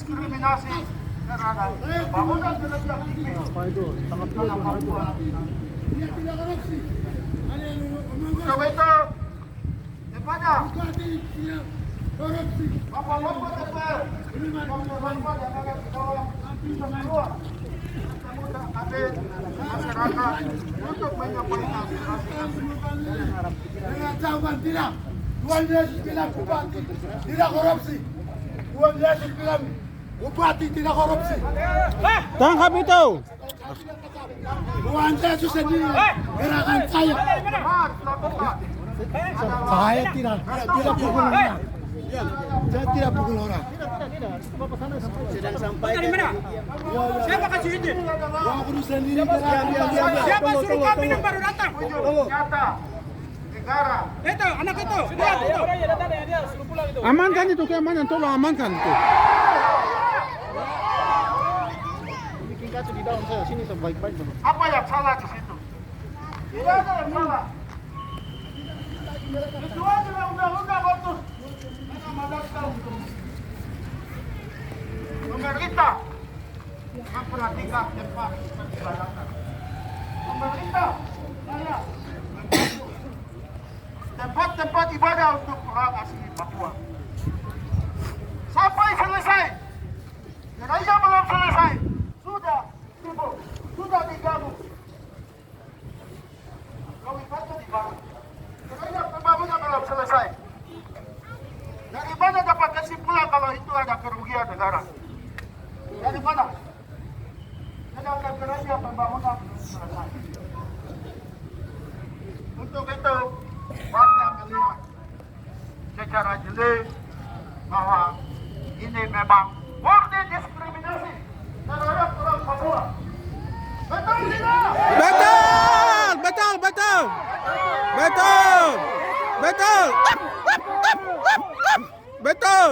diskriminasi terhadap bangunan gereja tinggi. Apa itu? Sangat tua itu. Dia tidak korupsi. Ada yang Untuk itu, kepada bupati tidak korupsi. bapak-bapak DPR, bapak-bapak yang ada di bawah semua, pemuda kami masyarakat untuk menyampaikan aspirasi. Dengan jawaban tidak. Tuan Yesus bilang bupati tidak korupsi. Tuan Yesus bilang bupati tidak korupsi. Tangkap itu. Tuan Yesus sendiri gerakan saya. Mas, lakukan. Saya tidak pukul orang. Saya tidak pukul orang. Sedang sampaikan. Dari mana? Siapa kasih izin? Gua kudu sendiri gerakan. Siapa suruh kami yang baru datang? Nyata, negara, Itu, anak itu. Lihat itu. Amankan itu, keamanan, tolong amankan itu. Bikin kacau di dalam saya, sini sebaik-baik. apa yang salah di situ? Tidak ada yang salah. Sesuai dengan undang-undang waktu pemerintah memperhatikan tempat peribadatan. Pemerintah saya membantu tempat-tempat ibadah untuk orang asli Papua. Sampai selesai, gereja belum selesai, sudah sibuk, sudah diganggu. Kami bantu dibangun. Gereja pembangunan belum selesai. Dari mana dapat kesimpulan kalau itu ada kerugian negara? Dari mana? Sedangkan gereja pembangunan belum selesai. Untuk itu, warga melihat secara jeli bahwa ini memang murni diskriminasi terhadap orang Papua. Betul tidak? Betul, betul, betul, betul, betul, betul.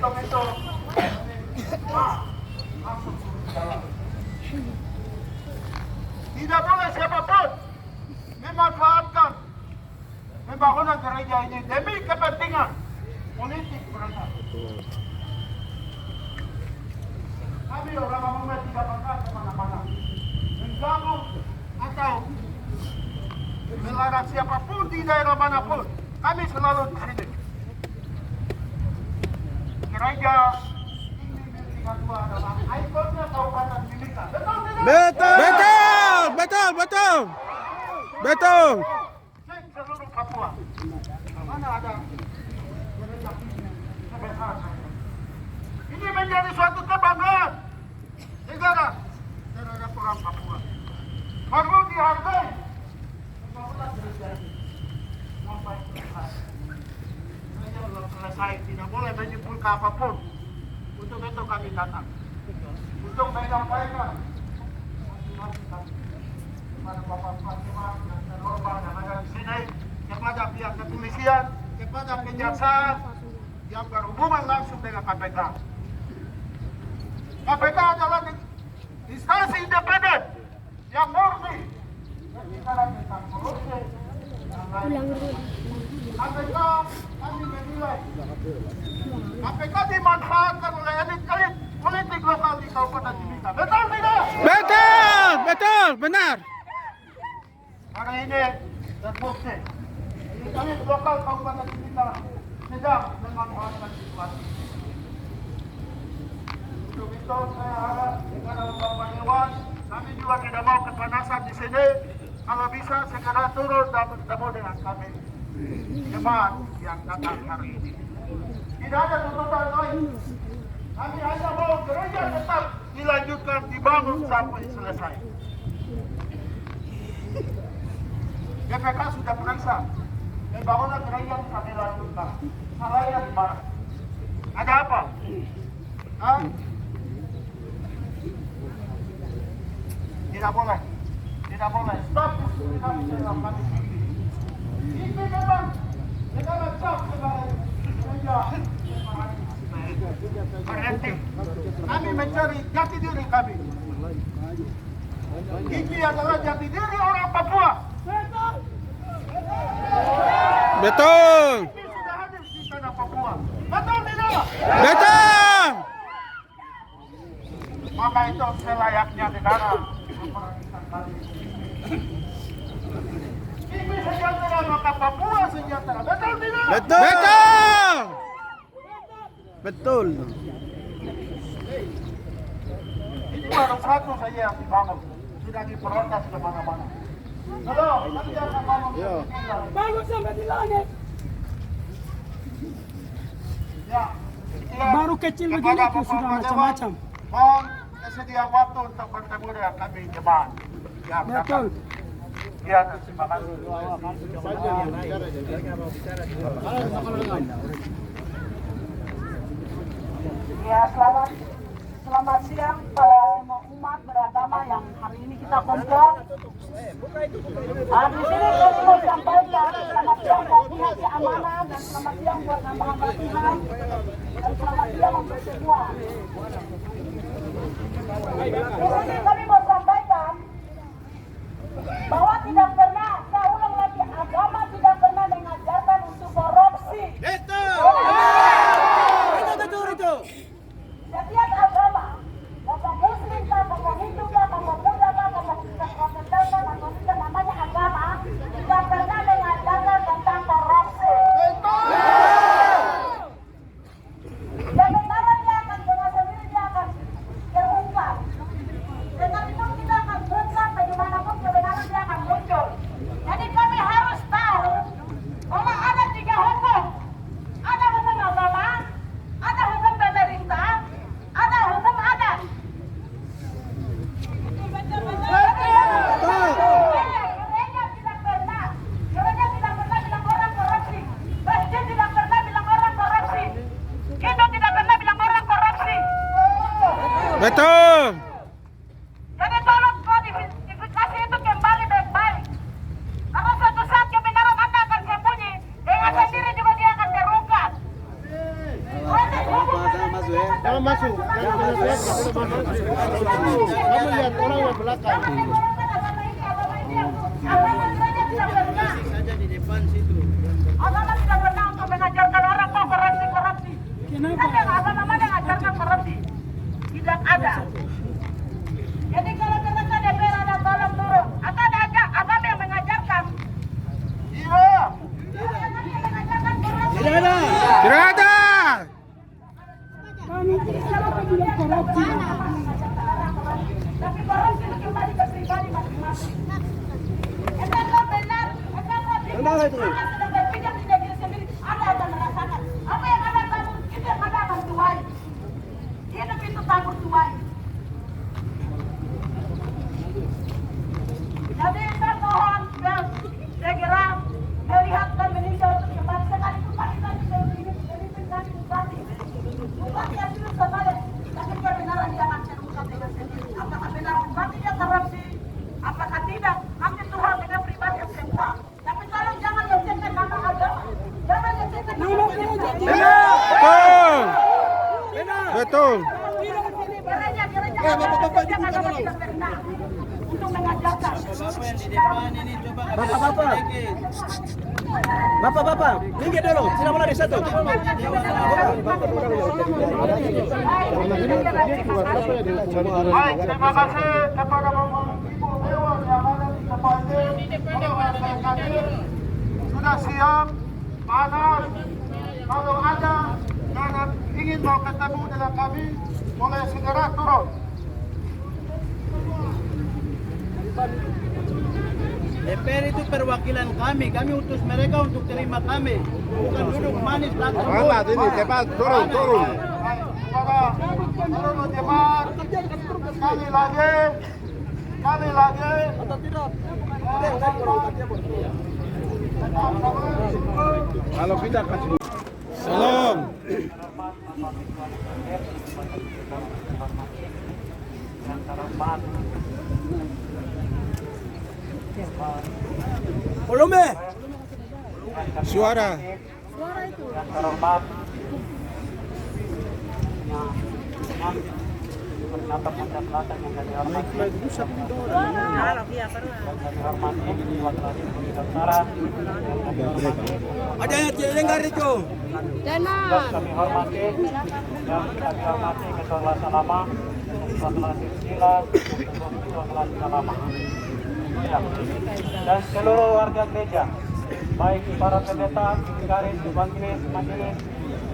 Untuk itu, langsung jalan. Tidak boleh siapapun memanfaatkan pembangunan gereja ini demi kepentingan politik mereka. Kami orang Mamungwe tidak pernah kemana-mana mengganggu atau melarang siapapun di daerah manapun. Kami selalu di sini. Gereja ini Tinggi adalah ikonnya Kabupaten Mimika. Betul tidak? Betul, betul, betul, betul, betul. Cek seluruh Papua. Mana ada gereja sebesar saya. Ini menjadi suatu kebanggaan negara terhadap orang Papua. Perlu dihargai pembangunan gereja ini sampai selesai. Gereja belum selesai, tidak boleh menyimpulkan apapun. Untuk itu kami datang untuk menyampaikan aspirasi kami kepada Bapak Fatimah dan Terorban yang ada di sini, kepada pihak kepolisian, kepada kejaksaan yang berhubungan langsung dengan KPK. KPK adalah instansi independen yang murni berbicara tentang korupsi dan lain-lain. KPK kami menilai KPK dimanfaatkan oleh elit-elit politik lokal di Kabupaten Mimika. Betul tidak? Betul, betul, benar. Karena ini terbukti elit lokal Kabupaten Mimika sedang memanfaatkan situasi. Untuk itu saya harap kepada Bapak Dewan, kami juga tidak mau kepanasan di sini. Kalau bisa segera turun dan bertemu dengan kami jemaat yang datang hari ini. Tidak ada tuntutan lain. Kami hanya mau gereja tetap dilanjutkan dibangun sampai selesai. GPK sudah periksa pembangunan gereja bisa dilanjutkan. Salahnya di mana? Ada apa? Hah? Tidak boleh. Tidak boleh. Stop diskriminasi dalam kami tinggi. Ini memang negara cap sebagai gereja berhenti. Kami mencari jati diri kami. Ini adalah jati diri orang Papua. Betul. Ini sudah hadir di tanah Papua. Betul tidak? Betul. Maka itu selayaknya negara memerintah kali ini. Ini sejahtera maka Papua sejahtera. Betul tidak? Betul. Betul. Ini baru satu saja yang dibangun. Sudah diprotes kemana-mana. Halo, nanti akan bangun. Bangun sampai di langit. Ya. Baru kecil begini Kepada sudah Bapak macam-macam. Mohon kesedia waktu untuk bertemu dengan kami jemaat. Ya, Betul. Ya, terima kasih. Ya, selamat siang pada semua umat beragama yang hari ini kita kumpul. Di sini kami mau sampaikan selamat siang buat pihak keamanan dan selamat siang buat hamba-hamba Tuhan dan selamat siang untuk semua. Di sini kami mau sampaikan bahwa tidak pernah, saya ulang lagi, agama tidak pernah mengajarkan untuk korupsi. Setiap agama, mau Muslim kah, mau Hindu kah, mau Buddha kah, mau Protestan kah, atau tidak namanya agama, tidak pernah mengajarkan tentang korupsi. Sementara dia akan dengan sendiri dia akan terungkap. Tetapi pun kita akan berusaha bagaimanapun kebenaran dia akan muncul. Jadi kami harus tahu bahwa ada 3 hukum. Ada hukum agama, ada hukum pemerintah, ada hukum adat. Gereja tidak pernah bilang orang korupsi. Masjid tidak pernah bilang orang korupsi. Hindu tidak pernah bilang orang korupsi. Betul. Jadi tolong klarifikasi itu kembali baik-baik. Karena suatu saat kebenaran Anda akan sembunyi, dengan sendiri juga dia akan terungkap. Jangan masuk. Kamu lihat orang yang belakang. Jangan digolongkan agama ini yang agama gereja tidak pernah. Agama tidak pernah untuk mengajarkan orang kok korupsi. Tapi agama mana yang mengajarkan korupsi? Tidak ada. Jadi kalau ternyata DPR ada tolong turun, atau ada agama yang mengajarkan? Iya. Agama yang mengajarkan korupsi. Tidak ada. Kami tidak salah bilang korupsi. Tapi korupsi itu kembali ke pribadi masing-masing. Entahlah benar, entahlah tidak. Anda sudah berpijak di negeri sendiri, Anda akan merasakan. Apa yang Anda tabur, itu yang Anda akan tuai. Hidup itu tabur tuai. Jadi saya mohon segera melihat dan meninjau untuk kembali sekalipun Pak kita memimpin kami bupati. Bupati yang dulu kembali, tapi kebenaran dia akan terungkap dengan sendiri. Apakah benar bupati dia korupsi? Apakah tidak? Nanti Tuhan dengan pribadi yang semua. Tapi tolong jangan lecehkan nama agama. Jangan lecehkan nama gereja. Betul. Gereja agama tidak pernah untuk mengajarkan. Bapak, minggir dulu. Sila mulai di satu. Baik, terima kasih kepada Bapak Ibu Dewan yang ada di tempat ini. Sudah siap, panas. Kalau ada yang ingin mau ketemu dengan kami, boleh segera turun. DPR itu perwakilan kami utus mereka untuk terima kami, bukan duduk manis belakang. Cepat ini, cepat turun. Baik, kepada seluruh jemaat, sekali lagi. Kalau kita kasih. Salam. Volume. Suara. Koordinator Puncak Selatan yang kami hormati, dan kami hormati Wakil Rakyat Pemerintah Utara, dan kami hormati Ada yang lenggar itu. dan kami hormati Ketua Lasalama, Ketua Kelas Sila, Ketua Kelas Salama, ya. Dan seluruh warga gereja, baik para pendeta, vikaris, evangelis, majelis,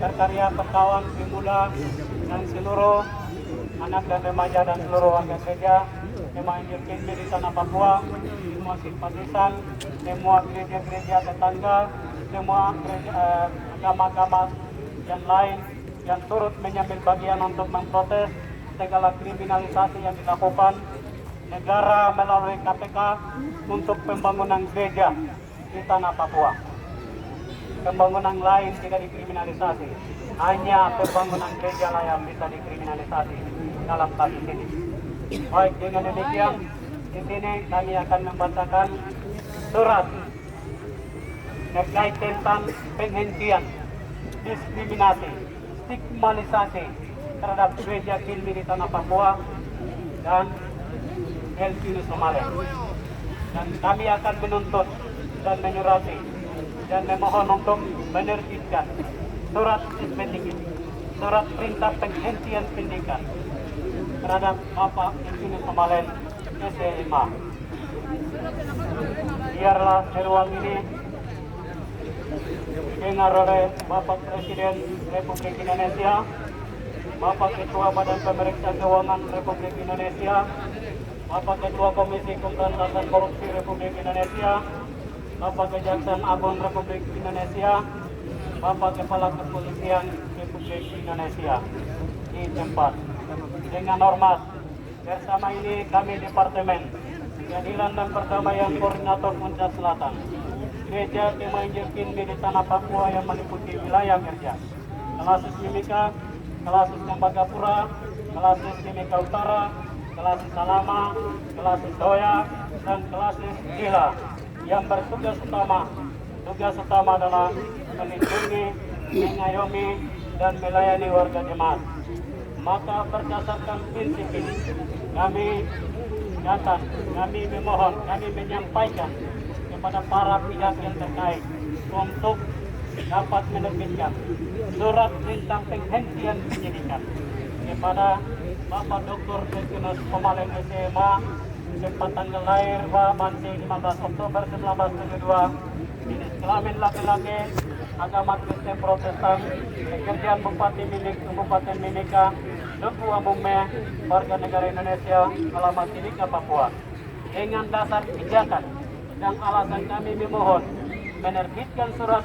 berkarya, perkawan, pemuda, dan seluruh anak dan remaja dan seluruh warga gereja, semua Injil Kini di tanah Papua, semua simpatisan, semua gereja-gereja tetangga, semua agama-agama yang lain yang turut mengambil bagian untuk memprotes segala kriminalisasi yang dilakukan negara melalui KPK untuk pembangunan gereja di tanah Papua. Pembangunan lain tidak dikriminalisasi, hanya pembangunan gereja lah yang bisa dikriminalisasi dalam kasus ini. Baik, dengan demikian di sini kami akan membacakan surat terkait tentang penghentian diskriminasi, stigmatisasi terhadap gereja Kilmi di tanah Papua dan Elvino Somale. Dan kami akan menuntut dan menyurati dan memohon untuk menerbitkan surat suspensi, surat perintah penghentian pendidikan terhadap Bapak Elvino Somale SMA. Biarlah seruan ini didengar oleh Bapak Presiden Republik Indonesia, Bapak Ketua Badan Pemeriksa Keuangan Republik Indonesia, Bapak Ketua Komisi Pemberantasan Korupsi Republik Indonesia, Bapak Kejaksaan Agung Republik Indonesia, Bapak Kepala Kepolisian Republik Indonesia di tempat. Dengan hormat, bersama ini kami Departemen Keadilan dan Perdamaian Koordinator Puncak Selatan, Gereja Kema Injil Kilmi di tanah Papua yang meliputi wilayah kerja Kelasis Mimika, Kelasis Tembagapura, Kelasis Mimika Utara, Kelasis Salama, Kelasis Doya, dan Kelasis Gila yang bertugas utama adalah melindungi, mengayomi, dan melayani warga jemaat. Maka berdasarkan prinsip ini, kami memohon, kami menyampaikan kepada para pihak yang terkait untuk dapat menerbitkan surat perintah penghentian penyidikan kepada Bapak Dr. Elvino Somale SMA, tempat tanggal lahir Bansi 15 Oktober 1972, jenis kelamin laki-laki, agama Kristen Protestan, pekerjaan Bupati Kabupaten Mimika, suku Amume, warga negara Indonesia, alamat Timika, Papua. Dengan dasar pijakan dan alasan kami memohon menerbitkan surat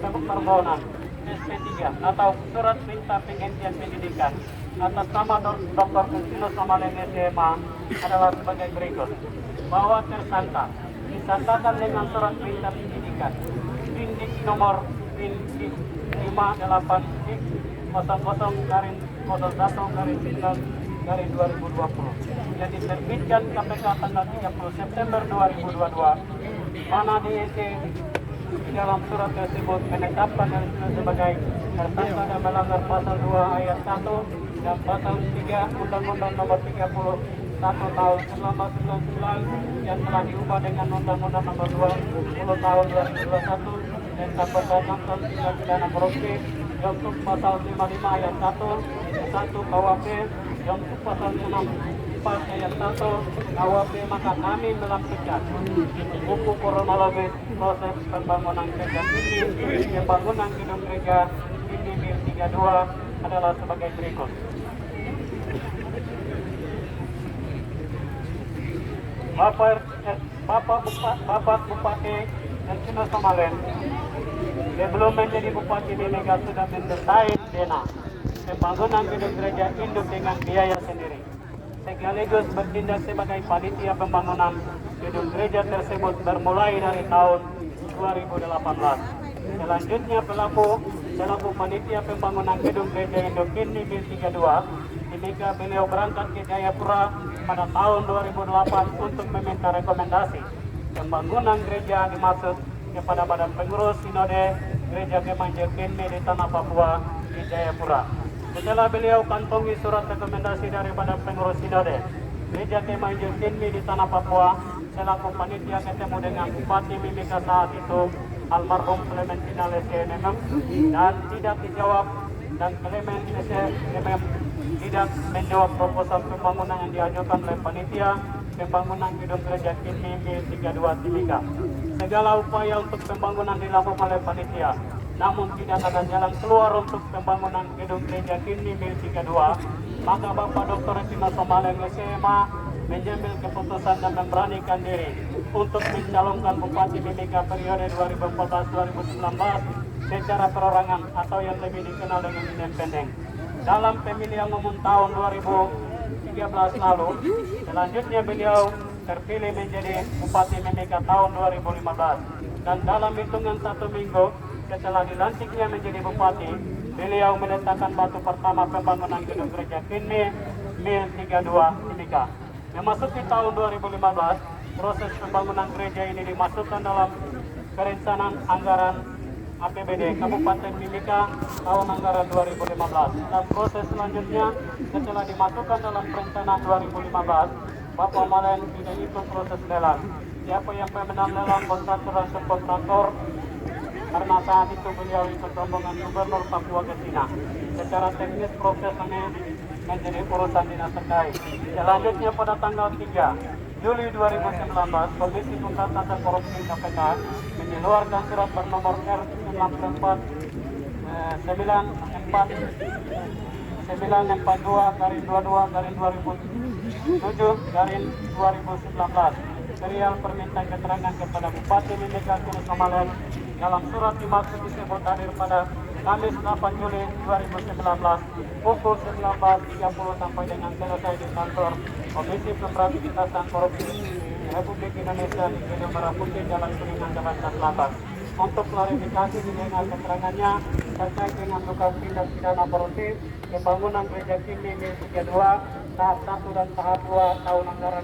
permohonan SP3 atau surat perintah penghentian pendidikan atas nama Dr. Elvino Somale SMA adalah sebagai berikut. Bahwa tersangka disangkakan dengan surat perintah pendidikan Indik nomor 500-01-9-2020 yang diterbitkan KPK tanggal 30 September 2022, mana diisi di dalam surat tersebut menetapkan Elvino sebagai tersangka dan melanggar pasal 2 ayat 1 dan pasal 3 Undang-Undang Nomor 31 Tahun 1999 yang telah diubah dengan Undang-Undang Nomor 20 Tahun 2021 tentang pemberantasan tindak pidana korupsi untuk pasal 55 ayat 1 KUHP untuk pasal 64 ayat 1 KUHP. Maka kami melampirkan buku kronologis proses pembangunan gereja ini. Pembangunan gedung gereja ini MIR 32 adalah sebagai berikut. Bapak Bupati Elvino Somale sebelum menjadi Bupati Mimika sudah mendesain dana pembangunan gedung gereja induk dengan biaya sendiri, sekaligus bertindak sebagai panitia pembangunan gedung gereja tersebut bermulai dari tahun 2018. Selanjutnya selaku panitia pembangunan gedung gereja induk ini MIR 32 Mimika, beliau berangkat ke Jayapura pada tahun 2008 untuk meminta rekomendasi pembangunan gereja dimaksud kepada Badan Pengurus Sinode Gereja Kema Injil Kilmi di tanah Papua di Jayapura. Setelah beliau kantongi surat rekomendasi daripada pengurus sinode, Gereja Kemah Injil Kinmi di Tanah Papua selaku panitia ketemu dengan Bupati Mimika saat itu almarhum Clementina SMM dan tidak dijawab, dan Clementina SMM tidak menjawab proposal pembangunan yang diajukan oleh panitia pembangunan gedung gereja Kinmi Mil 32 Timika. Segala upaya untuk pembangunan dilakukan oleh panitia, namun tidak ada jalan keluar untuk pembangunan gedung gereja Kinmi Mil 32. Maka Bapak Dr. Tino Somaleng SMA mengambil keputusan dan memberanikan diri untuk mencalonkan Bupati Mimika periode 2014-2019 secara perorangan atau yang lebih dikenal dengan independen. Dalam pemilihan umum tahun 2013 lalu, selanjutnya beliau terpilih menjadi Bupati Mimika tahun 2015. Dan dalam hitungan 1 minggu setelah dilantiknya menjadi Bupati, beliau meletakkan batu pertama pembangunan gedung gereja Kinmi Mil 32 Timika. Memasuki tahun 2015, proses pembangunan gereja ini dimasukkan dalam perencanaan anggaran APBD Kabupaten Mimika tahun anggaran 2015. Dan proses selanjutnya setelah dimasukkan dalam perencanaan 2015, Bapak Malen tidak ikut proses lelang. Siapa yang memenang lelang, kontraktor dan subkontraktor, karena saat itu beliau ikut rombongan Gubernur Papua ke Cina. Secara teknis proses ini menjadi urusan dinas terkait. Selanjutnya pada tanggal 3 Juli 2019, Komisi Pemberantasan Korupsi KPK mengeluarkan surat bernomor R94 942/2007/2019 serial permintaan keterangan kepada Bupati Mimika Tino Somaleng. Dalam surat dimaksud disebut hadir pada Kamis 8 Juli 2019 pukul 19.30 sampai dengan selesai di kantor Komisi Pemberantasan Korupsi Republik Indonesia di Gedung Merah Putih, Jalan Kuningan, Jakarta Selatan. Untuk klarifikasi dengan keterangannya terkait dengan dugaan tindak pidana korupsi pembangunan gereja Kinmi Mil 32 tahap 1 dan tahap 2 tahun anggaran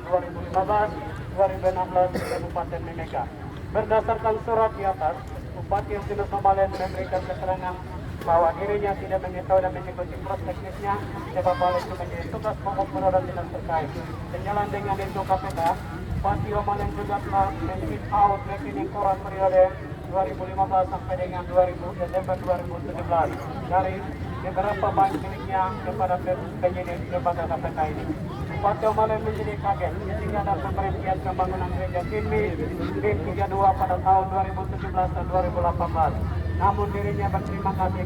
2015-2016 di Kabupaten Mimika. Berdasarkan surat di atas, Bupati Tino Somaleng memberikan keterangan bahwa dirinya tidak mengetahui dan mengikuti proses teknisnya, sebab hal itu menjadi tugas pokok dan dinas terkait. Senyalan dengan itu KPK, Bupati Somaleng juga telah men-fit out rekening koran periode 2015 sampai dengan Desember 2017 dari beberapa bank miliknya kepada penyidik lembaga KPK ini. Bupati Somaleng menjadi kaget ketika ada pemberhentian pembangunan gereja Kinmi Mil 32 pada tahun 2017 dan 2018. Namun dirinya berterima kasih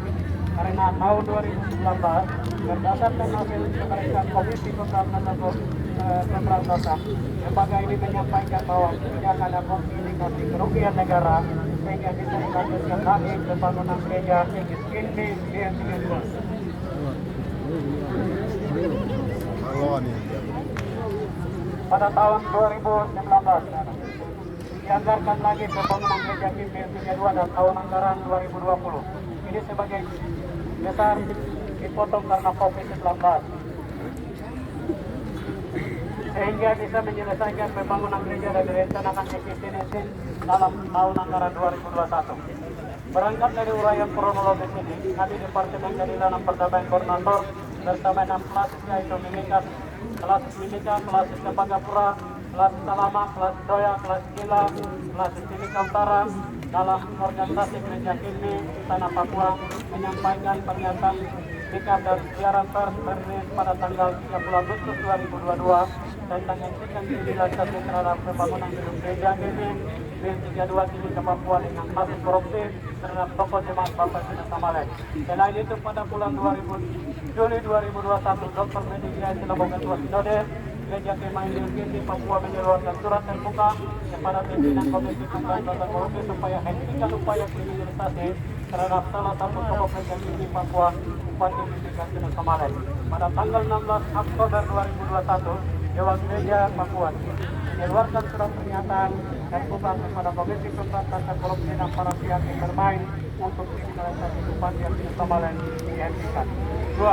karena tahun 2019 berdasarkan hasil pemeriksaan Komisi Pemberantasan, lembaga ini menyampaikan bahwa tidak ada bukti indikasi kerugian negara sehingga bisa dilanjutkan lagi pembangunan gereja Kinmi Mil 32. Pada tahun 2019 dianggarkan lagi pembangunan gereja Kinmi 32 dan tahun anggaran 2020. Ini sebagai besar dipotong karena COVID-19 sehingga bisa menyelesaikan pembangunan gereja dan direncanakan efisiensi dalam tahun anggaran 2021. Berangkat dari uraian kronologis ini, kami Departemen Keadilan Perdamaian Koordinator bersama 6 kelas yaitu Mimika, kelas Mimika, kelas Tembagapura, kelas Salama, kelas Doya, kelas Gila, kelas Timika Utara dalam organisasi gereja Kinmi Tanah Papua menyampaikan pernyataan sikap dan siaran pers merilis pada tanggal 30 Agustus 2022 tentang intimidasi terhadap pembangunan gedung gereja Kinmi Mil 32 Timika Papua dengan kasus korupsi terhadap tokoh jemaat Bapak Tino Somaleng. Selain itu pada bulan Juli 2021 Dr. Medi Jaya selaku Ketua Sinode Gereja Kemah Injil Kinmi Papua mengeluarkan surat terbuka kepada pimpinan Komisi Pemberantasan Korupsi supaya hentikan upaya kriminalisasi terhadap salah satu tokoh gereja Kinmi Papua, Bupati Mimika Tino Somaleng. Pada tanggal 16 Oktober 2021, Dewan Gereja Papua mengeluarkan surat pernyataan terbuka kepada Komisi Pemberantasan Korupsi dan para pihak yang bermain untuk kriminalisasi Bupati Tino Somaleng dihentikan. 2.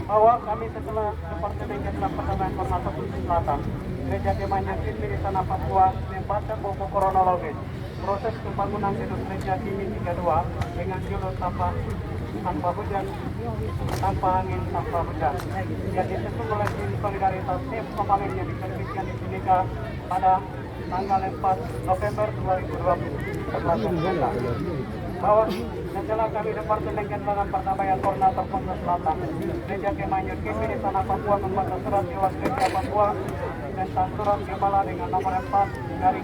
Awal kami setelah Departemen Keadilan Perdamaian Koordinator Sulawesi Selatan, Gereja Kemah Injil Kinmi di Tanah Papua membaca buku kronologis proses pembangunan gedung gereja Kimi 32 dengan jalur tanpa hujan, tanpa angin, tanpa hujan. Yang disusun oleh tim solidaritas tim Pemalang yang diterbitkan di Timika pada tanggal 4 November 2020. Bahwa setelah kami Departemen Keterangan Perdamaian Koordinator Pontianak Selatan, Gereja Kemanyut Kimi di Tanah Papua membaca surat Dewan Gereja Papua tentang surat Kepala dengan nomor 4 garing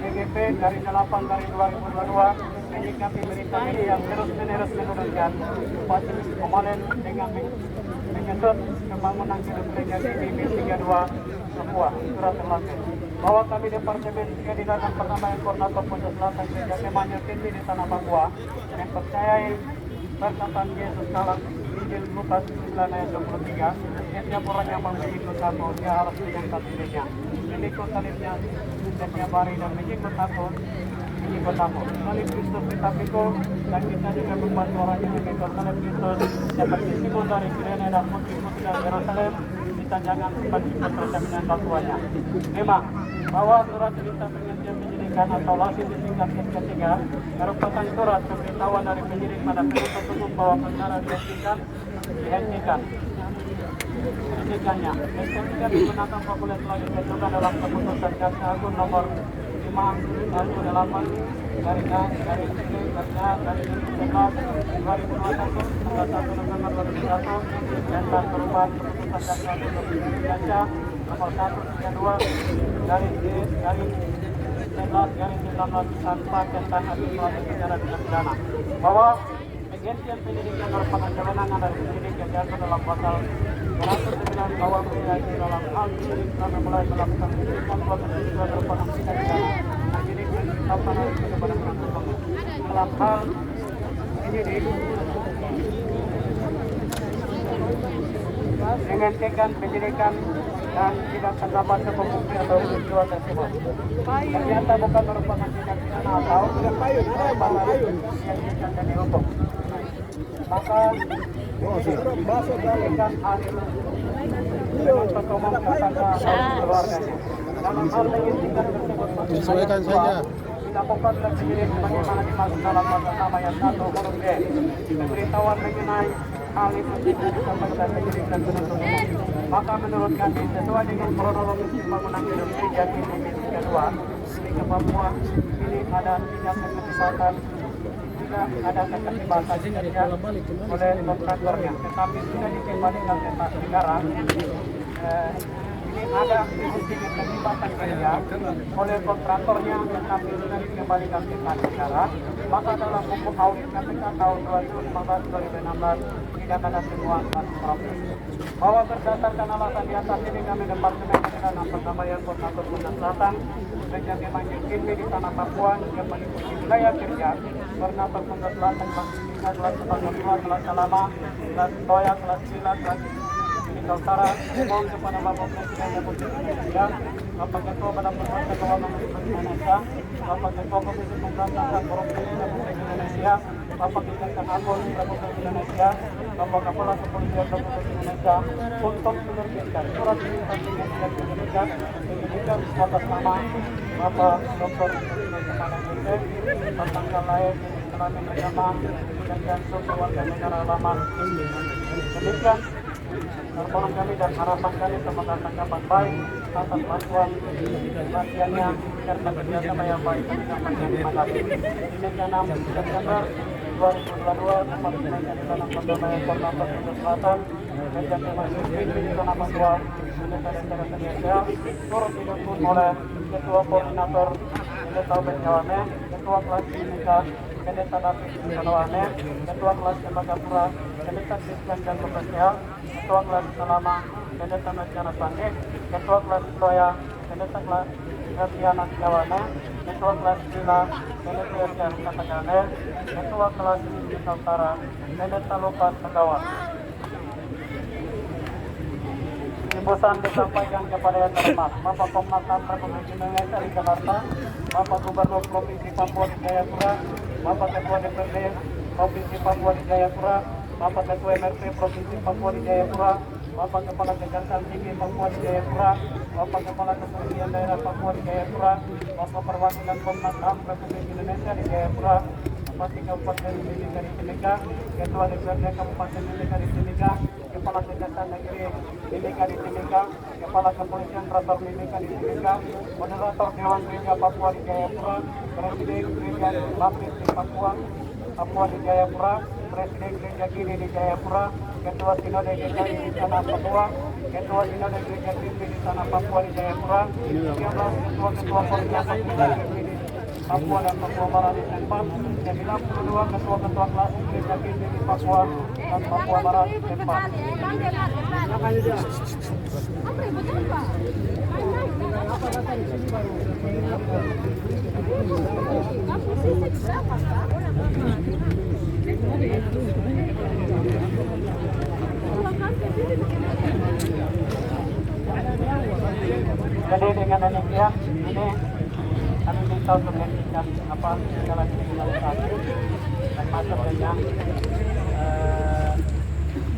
GGP garing 8 garing 2022 menyikapi berita ini yang terus-menerus menurunkan Bupati Pemalang dengan menyebut pembangunan gedung gereja Kimi 32 Papua. Surat terlampir bahwa kami Departemen Keadilan Perdamaian Koordinator Pontianak Selatan Gereja Kemanyut Kimi di Tanah Papua mempercayai perkataan Yesus dalam Injil Lukas 9 ayat 23, setiap orang yang mengikut aku dia harus mengangkat dirinya, mengikut salibnya setiap hari dan mengikut aku. Salib Kristus kita pikul dan kita juga membantu orang yang mengikut salib Kristus seperti simbol dari Kirene dan putri-putri dari Yerusalem. Kita jangan simpan percerminan bantuannya. 5. Bahwa surat cerita penghentian penyidikan atau lasih disingkat ketiga merupakan surat pemberitahuan dari penyidik pada penuntut umum bahwa perkara dihentikannya. Dihentikan digunakan populer telah ditentukan dalam keputusan Jaksa Agung nomor 5/8 dari 2021 tanggal 1 November 2021 tentang perubahan keputusan Jaksa Agung nomor 132 dari 19 tanpa tentang administrasi secara pidana bahwa penghentian penyidikan merupakan kewenangan dari penyidik yang diatur dalam pasal 109 bahwa penyidik dalam hal penyidik karena mulai melakukan penyidikan suatu merupakan tindak pidana penyidik yang ditetapkan oleh kepada penuntut umum dalam hal penyidik menghentikan penyidikan dan tidak terdapat bukti atau peristiwa tersebut. Ternyata bukan merupakan tindak pidana atau pelanggaran yang bisa dihukum. Maka diberikan adil penuntut umum kepada keluarganya. Dalam hal penyidikan tersebut Sesuaikan saja. dilakukan dan penyidik sebagaimana dimaksud dalam pasal 6 ayat 1 huruf D. Pemberitahuan mengenai hal itu disampaikan penyidik dan penuntut umum. Maka menurut kami sesuai dengan kronologis pembangunan gedung gereja Kimi 32 di Papua ini ada tidak ada keterlibatan kerja oleh kontraktornya, tetapi sudah dikembalikan ke tas negara. Ini ada bukti keterlibatan kerja oleh kontraktornya, tetapi sudah dikembalikan ke tas negara. Maka dalam buku audit KPK tahun 2015-2016 tidak ada temuan kasus korupsi. Bahwa berdasarkan alasan di atas ini kami Departemen Keadilan Perdamaian Koordinator Pontianak Selatan Gereja Kemanyut Kimi di Tanah Papua yang mengikuti wilayah kerja Koordinator Pontianak Selatan kelas 2 kelas lama kelas Toya kelas 9 kelas Timika Utara mohon kepada Bapak Presiden Republik Indonesia, Bapak Ketua Badan Pengawas Keuangan Republik Indonesia, Bapak Ketua Komisi Pemberantasan Korupsi Republik Indonesia, Bapak Kejaksaan Agung Republik Indonesia, Bapak Kapolda Kepolisian Republik Indonesia untuk menerbitkan surat perintah penghentian penyidikan atas nama Bapak Dr. Kepada Yusuf tentang lain Islam agama dan jantung keluarga negara lama. Demikian permohonan kami dan harapan kami semoga tanggapan baik atas bantuan bagiannya serta kerjasama yang baik. Terima kasih. Demikian 6 September 2022 Departemen Keadilan Perdamaian Koordinator Pontianak Selatan Gereja Kemanyut Kimi di Tanah Papua Indonesia turut didukung oleh Ketua Koordinator Pendeta Benjawane, Ketua Kelas Timika Pendeta David Kanawane, Ketua Kelas Tembagapura Pendeta Kristen dan Profesional, Ketua Kelas Selama Pendeta Nasiana Sandi, Ketua Kelas Toya Pendeta Kelas Herdiana Jawane, Ketua Kelas Bila Pendeta Herdiana Katagane, Ketua Kelas Timika Utara Pendeta Lukas Tegawan. Imbusan disampaikan kepada yang terhormat Bapak Komnas HAM Republik Indonesia di Jakarta, Bapak Gubernur Provinsi Papua di Jayapura, Bapak Ketua DPRD Provinsi Papua di Jayapura, Bapak Ketua MRT Provinsi Papua di Jayapura, Bapak Kepala Kejaksaan Tinggi Papua di Jayapura, Bapak Kepala Kepolisian Daerah Papua di Jayapura, Bapak Perwakilan Komnas HAM Republik Indonesia di Jayapura, Bupati Kabupaten Mimika di Timika, Ketua DPRD Kabupaten Mimika di Timika, Kepala Kejaksaan Negeri Mimika di Timika, Kepala Kepolisian Resor Mimika di Timika, Moderator Dewan Gereja Papua di Jayapura, Presiden Gereja Baptis di Papua di Jayapura, Presiden Gereja Gini di Jayapura, Ketua Sinode GKI di Tanah Papua, Ketua Sinode Gereja Gini di Tanah Papua di Jayapura, 13 ketua koordinator Gereja Gini di Papua dan Papua Barat di Tempat, 92 ketua kelas Gereja Gini di Papua dan Papua Barat di Tempat. Jadi dengan demikian ini kami minta untuk menghentikan segala kriminalisasi dan masuk dengan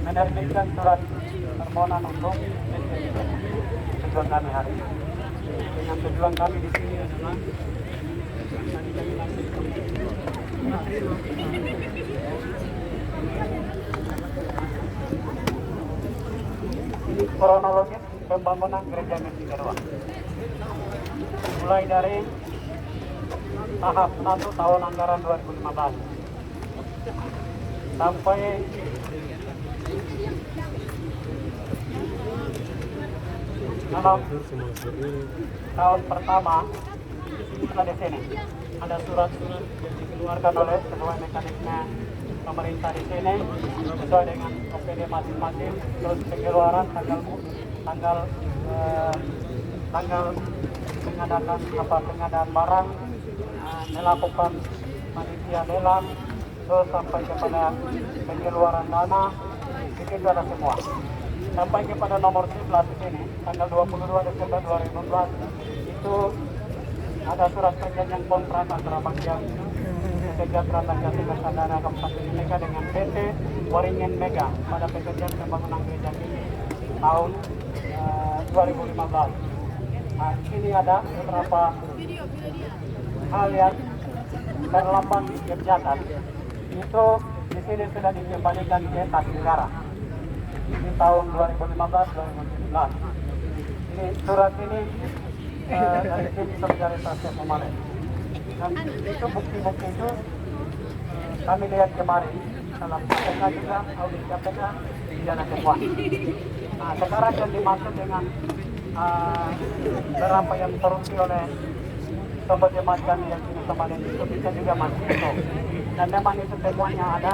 menerbitkan surat permohonan untuk tujuan kami hari ini. Dengan tujuan kami di sini adalah kronologis pembangunan gereja Misi Kedua. Mulai dari tahap 1 tahun anggaran 2015 sampai dalam tahun pertama kita di sini ada surat-surat yang dikeluarkan oleh sesuai mekanisme pemerintah di sini sesuai dengan OPD masing-masing, terus pengeluaran tanggal pengadaan barang, melakukan panitia lelang, terus sampai kepada pengeluaran dana, itu ada semua. Sampai kepada nomor 11 di sini, tanggal 22 Desember 2016, itu ada surat perjanjian kontrak antara bagian kesejahteraan dan kesehatan dana Kabupaten Mimika dengan PT Waringin Mega pada pekerjaan pembangunan gereja ini tahun 2015. Nah, di sini ada beberapa hal yang terlambat dikerjakan. Itu di sini sudah dikembalikan ke kas negara di tahun 2015-2017. Ini surat ini dari sini solidarisasi kemarin. Dan itu bukti-bukti itu kami lihat kemarin dalam KPK juga, audit KPK tidak ada semua. Nah, sekarang yang dimaksud dengan berapa yang korupsi oleh sobat jemaat kami yang sini kemarin itu bisa juga masuk itu. Dan memang itu semuanya ada,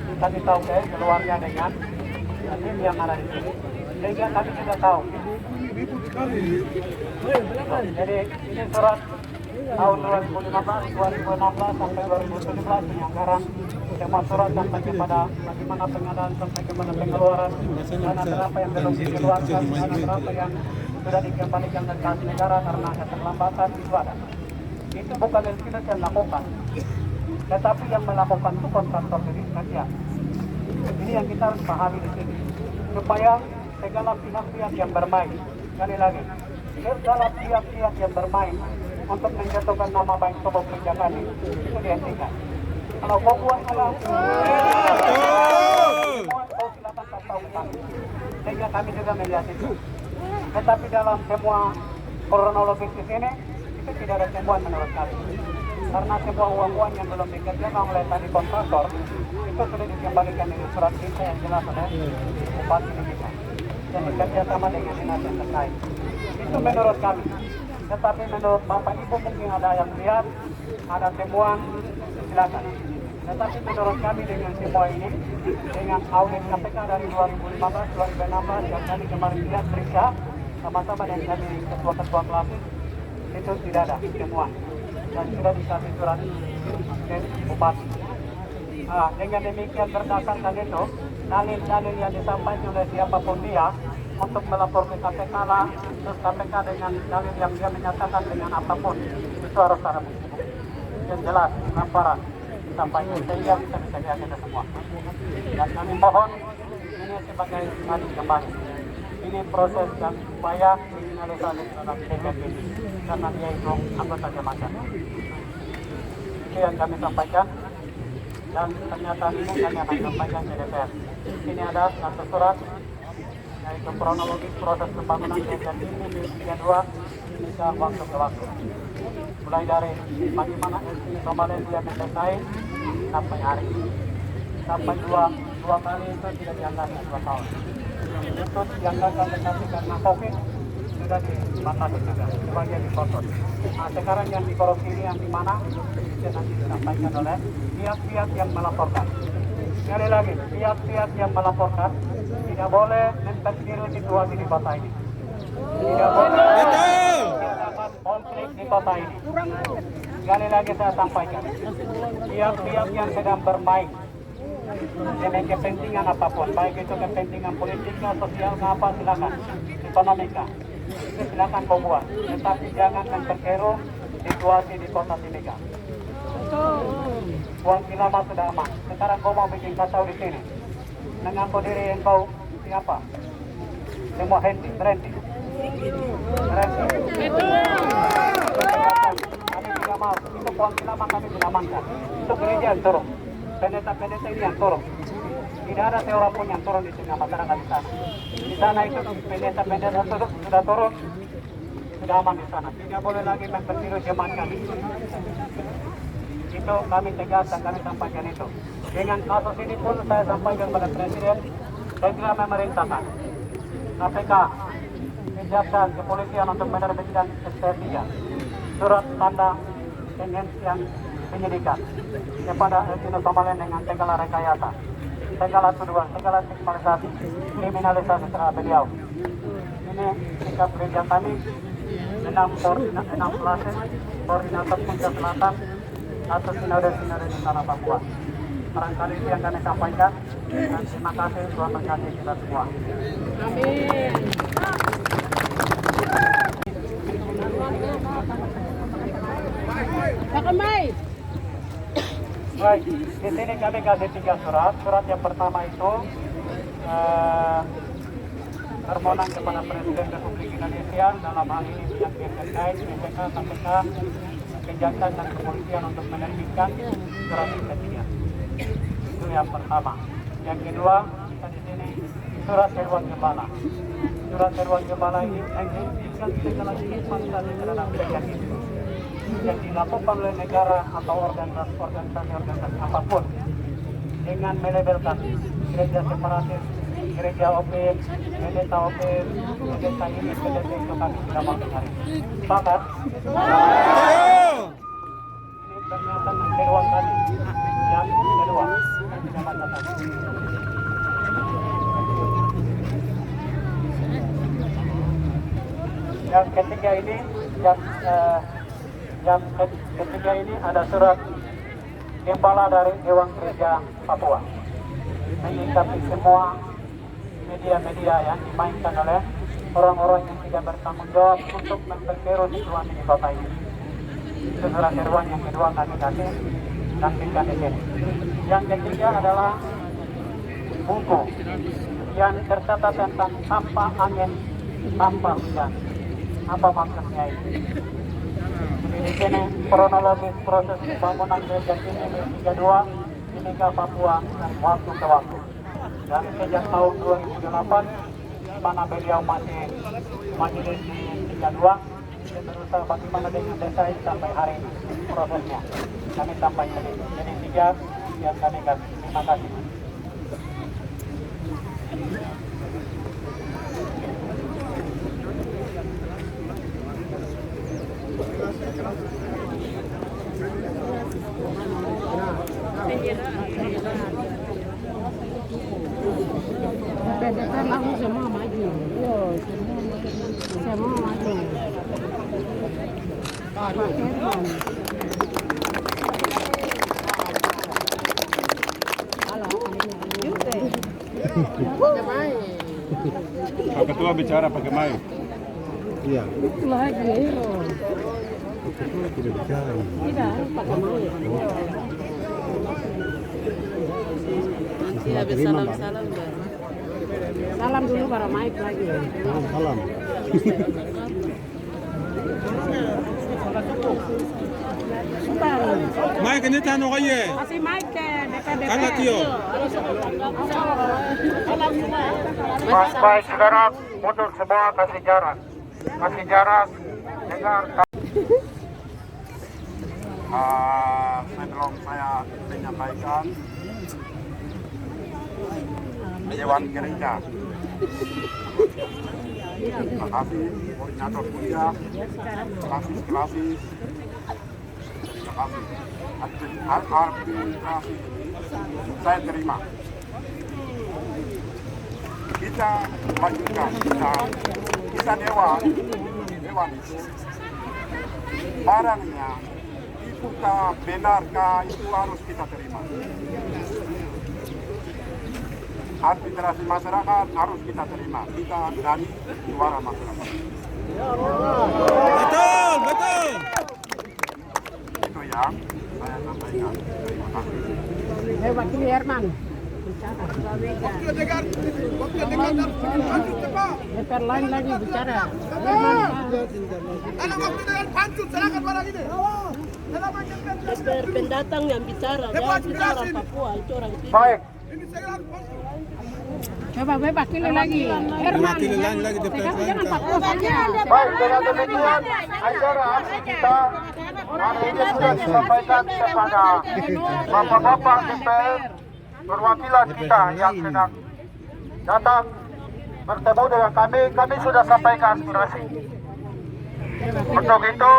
kita tahu keluarnya dengan tim yang ada di sini. Sehingga kami juga tahu. Jadi ini surat tahun 2015, 2016 sampai 2017 ini anggaran semua surat sampai kepada bagaimana pengadaan sampai kepada pengeluaran dana berapa yang belum dikeluarkan, dana berapa yang sudah dikembalikan ke kas negara karena keterlambatan itu ada. Itu bukan yang kita lakukan, tetapi yang melakukan itu kontraktor kerja. Ini yang kita harus pahami di sini supaya segala pihak-pihak yang bermain, sekali lagi, segala pihak-pihak yang bermain untuk menjatuhkan nama baik sobat kerja kami itu dihentikan. Kalau kau buat salah, semua kau silakan tahu kami. Sehingga kami juga melihat itu. Tetapi dalam semua kronologis di sini itu tidak ada temuan menurut kami. Karena semua uang-uang yang belum dikerjakan oleh tadi kontraktor itu sudah dikembalikan dengan surat perintah yang jelas oleh Bupati Mimika dan bekerja sama dengan dinas yang terkait. Itu menurut kami. Tetapi menurut Bapak Ibu mungkin ada yang lihat, ada temuan, silakan. Tetapi menurut kami dengan semua ini, dengan audit KPK dari 2015, 2016 yang kami kemarin lihat periksa sama-sama dengan kami ketua-ketua klasis, itu tidak ada temuan dan sudah dikasih surat ke Bupati. Nah, dengan demikian berdasarkan itu, dalil-dalil yang disampaikan oleh siapapun dia untuk melapor ke KPK lah, terus KPK dengan dalil yang dia menyatakan dengan apapun itu harus ada bukti yang jelas, transparan disampaikan sehingga bisa disediakan semua. Dan kami mohon ini sebagai hari kembali. Ini proses dan upaya kriminalisasi terhadap DPR ini karena dia itu anggota jemaah. Itu yang kami sampaikan dan pernyataan ini kami akan sampaikan ke DPR. Ini ada satu surat yaitu kronologis proses pembangunan gereja ini di Liga 2 ini ke waktu ke waktu. Mulai dari bagaimana SD Somalen dia mendesain sampai hari ini. Sampai dua kali itu tidak dianggarkan 2 tahun. Itu dianggarkan tetapi karena COVID sudah dibatasi juga, sebagian dipotong. Nah, sekarang yang dikorupsi ini yang di mana? Itu nanti disampaikan oleh pihak-pihak yang melaporkan. Sekali lagi, pihak-pihak yang melaporkan tidak boleh memperkiri situasi di kota ini. Tidak boleh terdapat konflik di kota ini. Sekali lagi saya sampaikan, pihak-pihak yang sedang bermain dengan kepentingan apapun, baik itu kepentingan politiknya, sosialnya apa, silakan, ekonomika, itu silakan kau buat, tetapi jangan memperkeruh situasi di kota Timika. Uang Kilama sudah aman, sekarang kau mau bikin kacau di sini, mengaku diri yang kau siapa? Semua berhenti. Kami tidak mau, itu Uang Kilama kami tidak amankan, itu gereja yang turun. Pendeta-pendeta ini yang turun. Tidak ada seorang pun yang turun di tengah masyarakat di sana. Di sana itu pendeta-pendeta sudah turun, sudah aman di sana. Tidak boleh lagi mempertiru jemaat kami. Itu kami tegas dan kami sampaikan itu. Dengan kasus ini pun saya sampaikan pada Presiden, saya kira memerintahkan KPK, Kejaksaan, Kepolisian untuk menerbitkan SP3, surat tanda penghentian penyidikan kepada Elvino Somalen dengan segala rekayasa, segala tuduhan, segala stigmatisasi, kriminalisasi terhadap beliau. Ini sikap gereja kami 6 klasis koordinator Puncak Selatan atau sinode di tanah Papua. Barangkali itu yang kami sampaikan dan terima kasih Tuhan berkati kita semua. Amin. Pakamay. Baik, di sini kami kasih 3 surat. Surat yang pertama itu permohonan kepada Presiden Republik Indonesia dalam hal ini pihak terkait, BPK, KPK, Kejaksaan dan Kepolisian untuk menerbitkan surat penghentian. Itu yang pertama. Yang kedua, kita di sini surat seruan gembala. Surat seruan gembala ini menghentikan segala kriminalisasi terhadap gereja ini yang dilakukan oleh negara atau organisasi apapun dengan melabelkan gereja separatis, gereja OPM, pendeta OPM, pendeta ini, pendeta itu kami tidak mau dengar. Sepakat? Ini pernyataan yang kedua kali. Yang kedua, tidak masalah. Yang ketiga ini, yang ketiga ini ada surat gembala dari Dewan Gereja Papua menyikapi semua media-media yang dimainkan oleh orang-orang yang tidak bertanggung jawab untuk memperkeruh situasi di kota ini. Itu surat seruan yang kedua kami kasih tampilkan di sini. Yang ketiga adalah buku yang tercatat tentang tanpa angin, tanpa hujan. Apa maksudnya ini? Di sini kronologis proses pembangunan gereja ini di Liga 2 di Liga Papua dan waktu ke waktu. Dan sejak tahun 2008 di mana beliau masih majelis di Liga 2 dan berusaha bagaimana dengan desa ini sampai hari ini prosesnya. Kami sampaikan ini. Jadi 3 yang kami kasih. Terima kasih. Pendeta mau semua maju. Semua maju. Pak Ketua bicara pakai mic. Iya. Lagi. Ketua tidak bicara. Tidak, pakai mic. Tidak bisa salam-salam. salam dulu baru naik lagi. Salam. Mike ini tano kaya. Masih Mike DPD. Kana Tio. Baik, sekarang mundur semua, kasih jarak. Kasih jarak. Dengar. Sebelum saya menyampaikan Dewan Gereja. Terima kasih koordinator kuliah, klasis. Terima kasih. Administrasi saya terima. Kita lanjutkan, kita dewan itu barangnya dibuka benarkah itu harus kita terima. Administrasi masyarakat harus kita terima. Kita dari suara masyarakat. Betul. Itu yang saya sampaikan. Terima kasih. Wakil Herman. DPR lain lagi bicara. DPR pendatang yang bicara, kita orang Papua, itu orang Timur. Baik. Coba wakil lagi. Herman. Wakil lain lagi DPR lain. Jangan Papua saja. Baik, dengan demikian acara aksi kita hari ini sudah disampaikan kepada bapak-bapak DPR perwakilan kita yang sedang datang bertemu dengan kami. Kami sudah sampaikan aspirasi. Untuk itu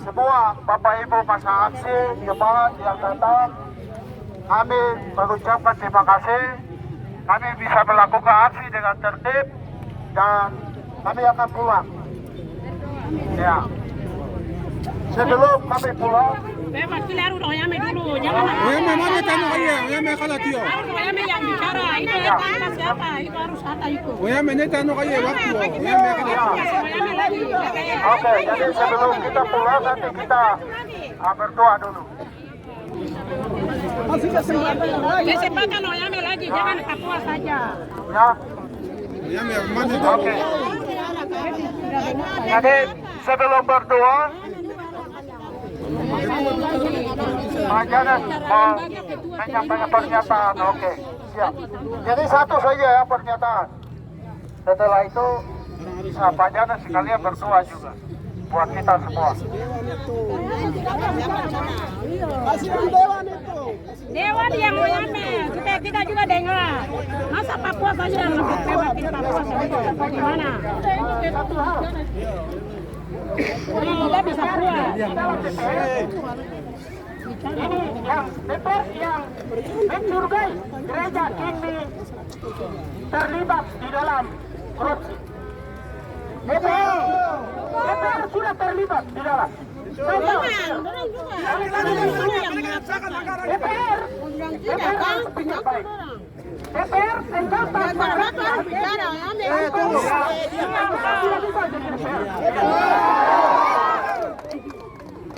semua Bapak Ibu masa aksi jemaat yang datang, kami mengucapkan terima kasih. Kami bisa melakukan aksi dengan tertib dan kami akan pulang. Ya. Sebelum kami pulang, Wakil harus Oyame dulu, jangan. Oyame mana tano kaya? Oyame kala Tio. Oyame yang bicara, itu kita siapa? Itu harus ada itu. Oyame ini tano kaya waktu. Oyame kala Tio. Oyame lagi. oke, jadi sebelum kita pulang nanti kita berdoa dulu. Kesempatan Oyame lagi, jangan Papua saja. Ya, Oyame mana tano? oke. Jadi sebelum berdoa, Pak Janas mau menyampaikan pernyataan. Oke, siap. Jadi satu saja ya pernyataan. Setelah itu Pak Janas sekalian berdoa juga buat kita semua. Dewan yang Oyame, supaya kita juga dengar. Masa Papua saja yang lebih wakil Papua saja, bagaimana? Kita bisa puas. Ini yang DPR yang mencurigai gereja ini terlibat di dalam korupsi. DPR sudah terlibat di dalam. DPR tentang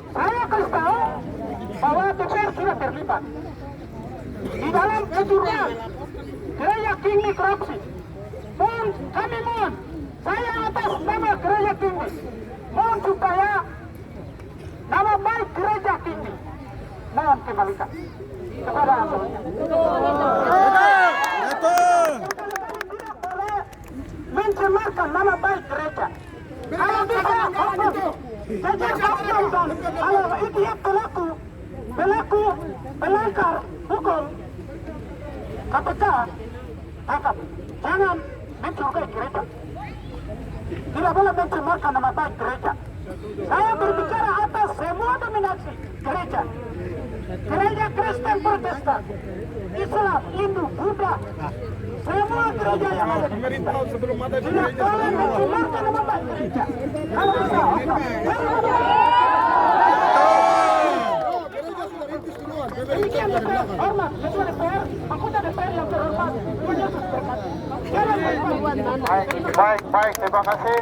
saya kasih tahu bahwa DPR sudah terlibat di dalam kecurangan gereja tinggi korupsi. Mohon kami mohon, saya atas nama gereja tinggi mohon supaya nama baik gereja tinggi mohon kembalikan kepada anggotanya. Tidak boleh mencemarkan nama baik gereja. Kalau bisa hukum, jajar hukum dan kalau itu pelaku pelanggar hukum KPK tangkap. Jangan mencurigai gereja. Tidak boleh mencemarkan nama baik gereja. Saya berbicara atas semua dominasi gereja. Gereja Kristen Protestan, Islam, Hindu, Buddha, semua gereja yang ada di kita. Tidak boleh mencemarkan nama baik gereja. Kalau bisa, demikian DPR, hormat, ketua DPR, anggota DPR yang terhormat, baik, terima kasih.